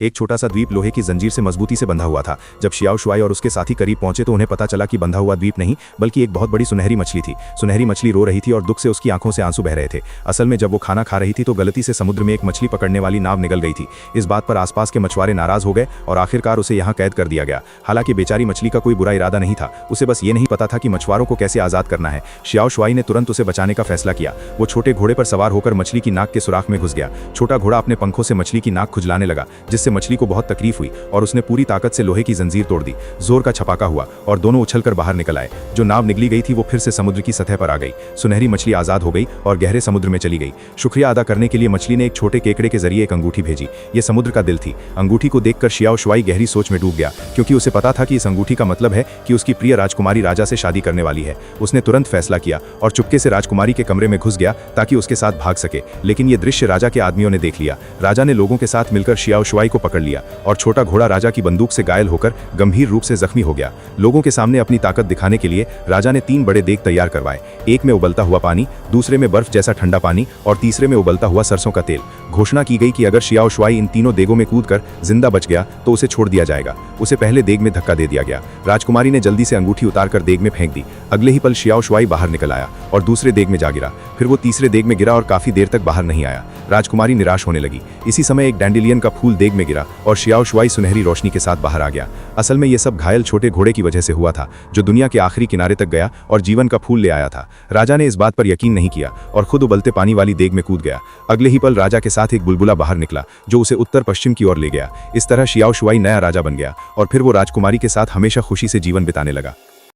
एक छोटा सा द्वीप लोहे की जंजीर से मजबूती से बंधा हुआ था। जब शियाओ शुआई और उसके साथी करीब पहुंचे तो उन्हें पता चला कि बंधा हुआ द्वीप नहीं बल्कि एक बहुत बड़ी सुनहरी मछली थी। सुनहरी मछली रो रही थी और दुख से उसकी आंखों से आंसू बह रहे थे। असल में जब वो खाना खा रही थी तो गलती से समुद्र में एक मछली पकड़ने वाली नाव निगल गई थी। इस बात पर आसपास के मछुआरे नाराज हो गए और आखिरकार उसे यहाँ कैद कर दिया गया। हालांकि बेचारी मछली का कोई बुरा इरादा नहीं था, उसे बस ये नहीं पता था कि मछुआरों को कैसे आजाद करना है। शियाओ शुआई ने तुरंत उसे बचाने का फैसला किया। वो छोटे घोड़े पर सवार होकर मछली की नाक के सुराख में घुस गया। छोटा घोड़ा अपने पंखों से मछली की नाक खुजलाने लगा, जिससे मछली को बहुत तकलीफ हुई और उसने पूरी ताकत से लोहे की जंजीर तोड़ दी। जोर का छपाका हुआ और दोनों उछलकर बाहर निकल आए। जो नाव निगली गई थी वो फिर से समुद्र की सतह पर आ गई। सुनहरी मछली आजाद हो गई और गहरे समुद्र में चली गई। शुक्रिया अदा करने के लिए मछली ने एक छोटे केकड़े के जरिए एक अंगूठी भेजी। ये समुद्र का दिल थी। अंगूठी को देखकर शियाओ शुआई गहरी सोच में डूब गया, क्योंकि उसे पता था कि इस अंगूठी का मतलब है कि उसकी प्रिय राजकुमारी राजा से शादी करने वाली है। उसने तुरंत फैसला किया और चुपके से राजकुमारी के कमरे में घुस गया ताकि उसके साथ भाग सके। लेकिन ये दृश्य राजा के आदमियों ने देख लिया। राजा ने लोगों के साथ मिलकर शियाओ शुआई को पकड़ लिया और छोटा घोड़ा राजा की बंदूक से घायल होकर गंभीर रूप से जख्मी हो गया। लोगों के सामने अपनी ताकत दिखाने के लिए राजा ने 3 बड़े देग तैयार करवाए। एक में उबलता हुआ पानी, दूसरे में बर्फ जैसा ठंडा पानी और तीसरे में उबलता हुआ सरसों का तेल। घोषणा की गई कि अगर शियाओ शुआई इन तीनों देगों में कूदकर जिंदा बच गया तो उसे छोड़ दिया जाएगा। उसे पहले देग में धक्का दे दिया गया। राजकुमारी ने जल्दी से अंगूठी उतारकर देग में फेंक दी। अगले ही पल शियाओ शुआई बाहर निकल आया और दूसरे देग में जा गिरा। फिर वो तीसरे देग में गिरा और काफी देर तक बाहर नहीं आया। राजकुमारी निराश होने लगी। इसी समय एक डैंडेलियन का फूल देग में गिरा और शियाओ शुआई सुनहरी रोशनी के साथ बाहर आ गया। असल में ये सब घायल छोटे घोड़े की वजह से हुआ था, जो दुनिया के आखिरी किनारे तक गया और जीवन का फूल ले आया था। राजा ने इस बात पर यकीन नहीं किया और खुद उबलते पानी वाली देग में कूद गया। अगले ही पल राजा के साथ एक बुलबुला बाहर निकला, जो उसे उत्तर पश्चिम की ओर ले गया। इस तरह शियाओ शुआई नया राजा बन गया और फिर वो राजकुमारी के साथ हमेशा खुशी से जीवन बिताने लगा।